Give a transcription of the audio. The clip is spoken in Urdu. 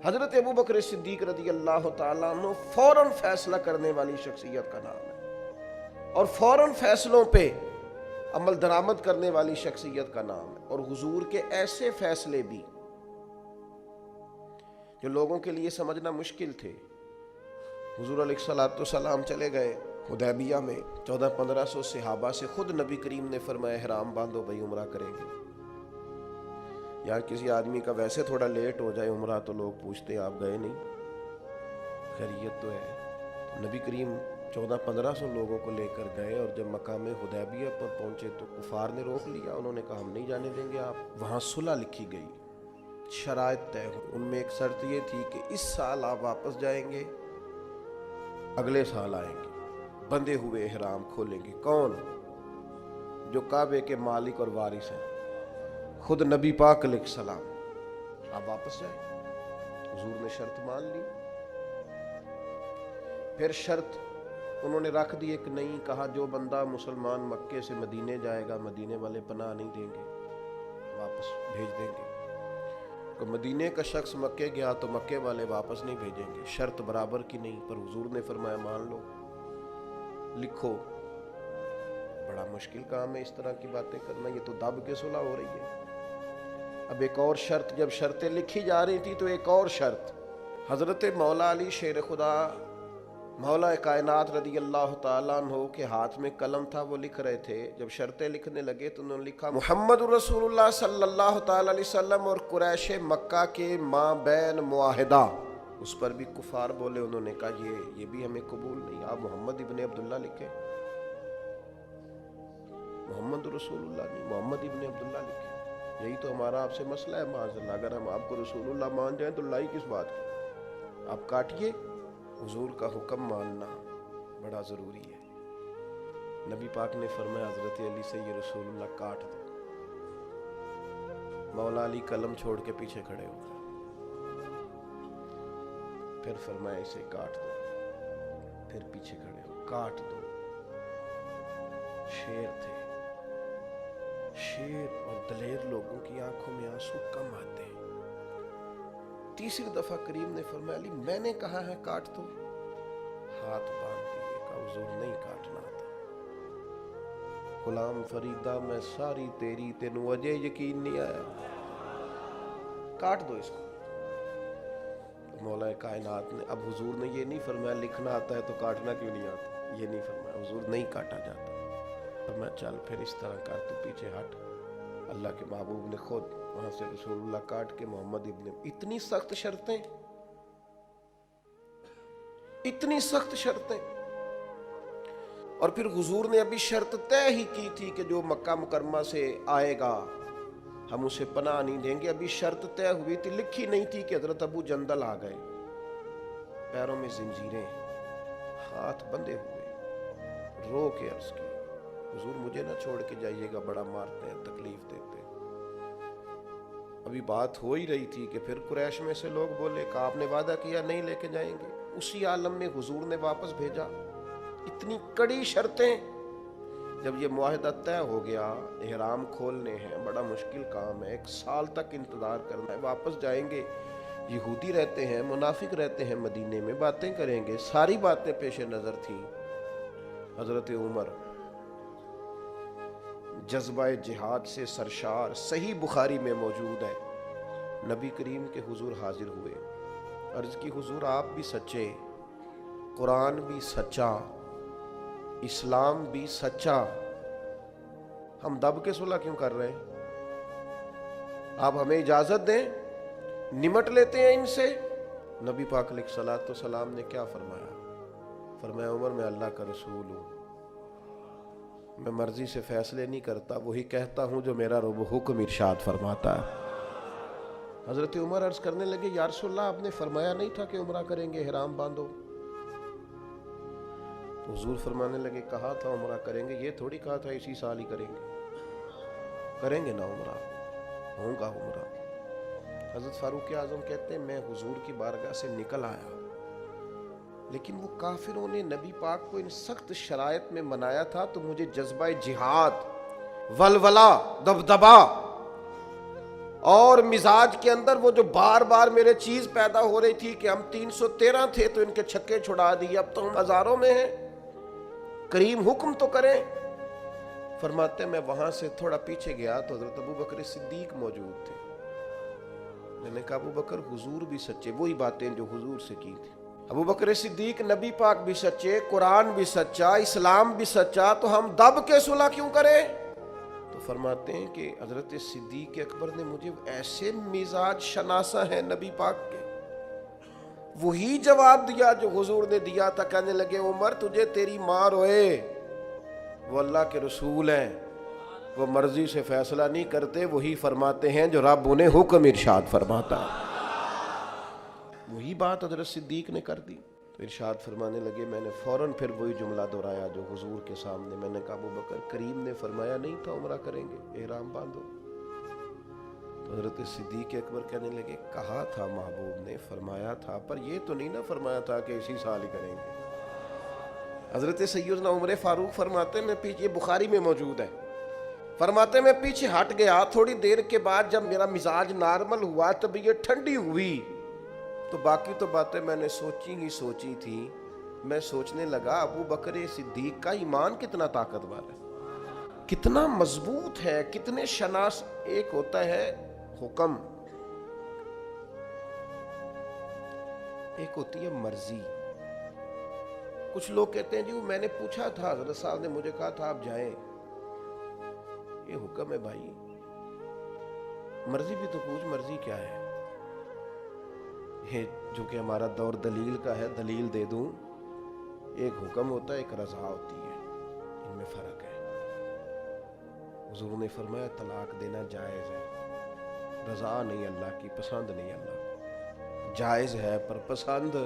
حضرت ابو بکر صدیق رضی اللہ تعالیٰ عنہ فوراً فیصلہ کرنے والی شخصیت کا نام ہے، اور فوراً فیصلوں پہ عمل درآمد کرنے والی شخصیت کا نام ہے۔ اور حضور کے ایسے فیصلے بھی جو لوگوں کے لیے سمجھنا مشکل تھے۔ حضور علیہ الصلوۃ والسلام چلے گئے حدیبیہ میں، 1400-1500 صحابہ سے خود نبی کریم نے فرمایا احرام باندھو بھائی عمرہ کریں گے۔ یا کسی آدمی کا ویسے تھوڑا لیٹ ہو جائے عمرہ تو لوگ پوچھتے ہیں آپ گئے نہیں، خیریت تو ہے؟ نبی کریم 1400-1500 لوگوں کو لے کر گئے، اور جب مقام حدیبیہ پر پہنچے تو کفار نے روک لیا، انہوں نے کہا ہم نہیں جانے دیں گے آپ۔ وہاں صلح لکھی گئی، شرائط طے ہوئی، ان میں ایک شرط یہ تھی کہ اس سال آپ واپس جائیں گے، اگلے سال آئیں گے، بندھے ہوئے احرام کھولیں گے۔ کون؟ جو کعبے کے مالک اور وارث ہیں، خود نبی پاک علیہ السلام۔ آپ واپس جائیں۔ حضور نے شرط مان لی۔ پھر شرط انہوں نے رکھ دی ایک نئی، کہا جو بندہ مسلمان مکے سے مدینے جائے گا مدینے والے پناہ نہیں دیں گے، واپس بھیج دیں گے۔ کہ مدینے کا شخص مکے گیا تو مکے والے واپس نہیں بھیجیں گے، شرط برابر کی نہیں۔ پر حضور نے فرمایا مان لو، لکھو۔ بڑا مشکل کام ہے اس طرح کی باتیں کرنا، یہ تو دب کے صلح ہو رہی ہے۔ اب ایک اور شرط، جب شرطیں لکھی جا رہی تھی تو ایک اور شرط، حضرت مولا علی شیر خدا مولا کائنات رضی اللہ تعالیٰ عنہ کے ہاتھ میں قلم تھا، وہ لکھ رہے تھے۔ جب شرطیں لکھنے لگے تو انہوں نے لکھا محمد رسول اللہ صلی اللہ تعالیٰ علیہ وسلم اور قریش مکہ کے ماں بین معاہدہ۔ اس پر بھی کفار بولے، انہوں نے کہا یہ بھی ہمیں قبول نہیں، آپ محمد ابن عبداللہ لکھیں، محمد رسول اللہ نہیں، محمد ابن عبداللہ لکھیں۔ یہی تو ہمارا آپ سے مسئلہ ہے معاذ اللہ، اگر ہم آپ کو رسول اللہ مان جائیں تو لائی کس بات کی؟ آپ کاٹیے۔ حضور کا حکم ماننا بڑا ضروری ہے۔ نبی پاک نے فرمایا حضرت علی سے یہ رسول اللہ کاٹ دو۔ مولا علی قلم چھوڑ کے پیچھے کھڑے ہو گئے، پھر فرمایا اسے کاٹ دو، پھر پیچھے کھڑے ہو، کاٹ دو۔ شیر تھے، شیر اور دلیر لوگوں کی آنکھوں میں آنسو کم آتے ہیں۔ تیسری دفعہ کریم نے فرمایا علی میں نے کہا ہے کاٹ دو، ہاتھ باندھ دیے، کہا حضور نہیں کاٹنا تھا۔ غلام فریدہ میں ساری تیری، تینوں اجے یقین نہیں آیا، کاٹ دو اس کو۔ مولا کائنات نے، اب حضور نے یہ نہیں فرمایا لکھنا آتا ہے تو کاٹنا کیوں نہیں آتا، یہ نہیں فرمایا، حضور نہیں کاٹا جاتا۔ فرمایا چل پھر اس طرح کر، تو پیچھے ہٹ۔ اللہ کے محبوب نے خود وہاں سے رسول اللہ کاٹ کے محمد ابن، اتنی سخت شرطیں، اتنی سخت شرطیں۔ اور پھر حضور نے ابھی شرط طے ہی کی تھی کہ جو مکہ مکرمہ سے آئے گا ہم اسے پناہ نہیں دیں گے، ابھی شرط طے ہوئی تھی، لکھی نہیں تھی کہ حضرت ابو جندل آ گئے، پیروں میں زنجیریں، ہاتھ بندھے ہوئے، رو کے عرض کی حضور مجھے نہ چھوڑ کے جائیے گا، بڑا مارتے ہیں، تکلیف دیتے ہیں۔ ابھی بات ہو ہی رہی تھی کہ پھر قریش میں سے لوگ بولے کہ آپ نے وعدہ کیا نہیں لے کے جائیں گے، اسی عالم میں حضور نے واپس بھیجا۔ اتنی کڑی شرطیں۔ جب یہ معاہدہ طے ہو گیا، احرام کھولنے ہیں، بڑا مشکل کام ہے، 1 سال تک انتظار کرنا ہے، واپس جائیں گے، یہودی رہتے ہیں، منافق رہتے ہیں مدینے میں، باتیں کریں گے، ساری باتیں پیش نظر تھیں۔ حضرت عمر جذبہ جہاد سے سرشار، صحیح بخاری میں موجود ہے، نبی کریم کے حضور حاضر ہوئے، عرض کی حضور آپ بھی سچے، قرآن بھی سچا، اسلام بھی سچا، ہم دب کے صلح کیوں کر رہے ہیں؟ آپ ہمیں اجازت دیں، نمٹ لیتے ہیں ان سے۔ نبی پاک علیہ الصلوۃ والسلام نے کیا فرمایا؟ فرمایا عمر میں اللہ کا رسول ہوں، میں مرضی سے فیصلے نہیں کرتا، وہی کہتا ہوں جو میرا رب حکم ارشاد فرماتا ہے۔ حضرت عمر عرض کرنے لگے یا رسول اللہ آپ نے فرمایا نہیں تھا کہ عمرہ کریں گے، احرام باندھو؟ تو حضور فرمانے لگے کہا تھا عمرہ کریں گے، یہ تھوڑی کہا تھا اسی سال ہی کریں گے، کریں گے نا عمرہ، ہوگا عمرہ۔ حضرت فاروق اعظم کہتے ہیں میں حضور کی بارگاہ سے نکل آیا، لیکن وہ کافروں نے نبی پاک کو ان سخت شرائط میں منایا تھا، تو مجھے جذبہ جہاد، ولولہ، دبدبا اور مزاج کے اندر وہ جو بار بار میرے چیز پیدا ہو رہی تھی کہ ہم 313 تھے تو ان کے چھکے چھڑا دیے، اب تو ہم ہزاروں میں ہیں، کریم حکم تو کریں۔ فرماتے میں وہاں سے تھوڑا پیچھے گیا تو حضرت ابو بکر صدیق موجود تھے۔ میں نے کہا ابو بکر حضور بھی سچے، وہی باتیں جو حضور سے کی تھی۔ ابو بکر صدیق نبی پاک بھی سچے، قرآن بھی سچا، اسلام بھی سچا، تو ہم دب کے صلح کیوں کریں؟ تو فرماتے ہیں کہ حضرت صدیق اکبر نے مجھے ایسے مزاج شناسہ ہیں نبی پاک کے، وہی جواب دیا جو حضور نے دیا تھا۔ کہنے لگے عمر تجھے تیری ماں روئے، وہ اللہ کے رسول ہیں، وہ مرضی سے فیصلہ نہیں کرتے، وہی فرماتے ہیں جو رب انہیں حکم ارشاد فرماتا ہے۔ وہی بات حضرت صدیق نے کر دی تو ارشاد فرمانے لگے، میں نے فوراً پھر وہی جملہ دہرایا جو حضور کے سامنے، میں نے کہا ابو بکر کریم نے فرمایا نہیں تھا عمرہ کریں گے، احرام باندھو؟ تو حضرت صدیق اکبر کہنے لگے کہا تھا محبوب نے، فرمایا تھا، پر یہ تو نہیں نہ فرمایا تھا کہ اسی سال ہی کریں گے۔ حضرت سیدنا عمر فاروق فرماتے میں پیچھے، بخاری میں موجود ہے، فرماتے میں پیچھے ہٹ گیا، تھوڑی دیر کے بعد جب میرا مزاج نارمل ہوا، طبیعت ٹھنڈی ہوئی، تو باقی تو باتیں میں نے سوچی تھی، میں سوچنے لگا ابو بکر صدیق کا ایمان کتنا طاقتور ہے، کتنا مضبوط ہے، کتنے شناس۔ ایک ہوتا ہے حکم، ایک ہوتی ہے مرضی۔ کچھ لوگ کہتے ہیں جی میں نے پوچھا تھا، حضرت صاحب نے مجھے کہا تھا آپ جائیں، یہ حکم ہے بھائی، مرضی بھی تو پوچھ، مرضی کیا ہے؟ یہ جو کہ ہمارا دور دلیل کا ہے، دلیل دے دوں، ایک حکم ہوتا ہے، ایک رضا ہوتی ہے، ان میں فرق ہے۔ حضور نے فرمایا طلاق دینا جائز ہے، رضا نہیں اللہ کی، پسند نہیں اللہ کو، جائز ہے پر پسند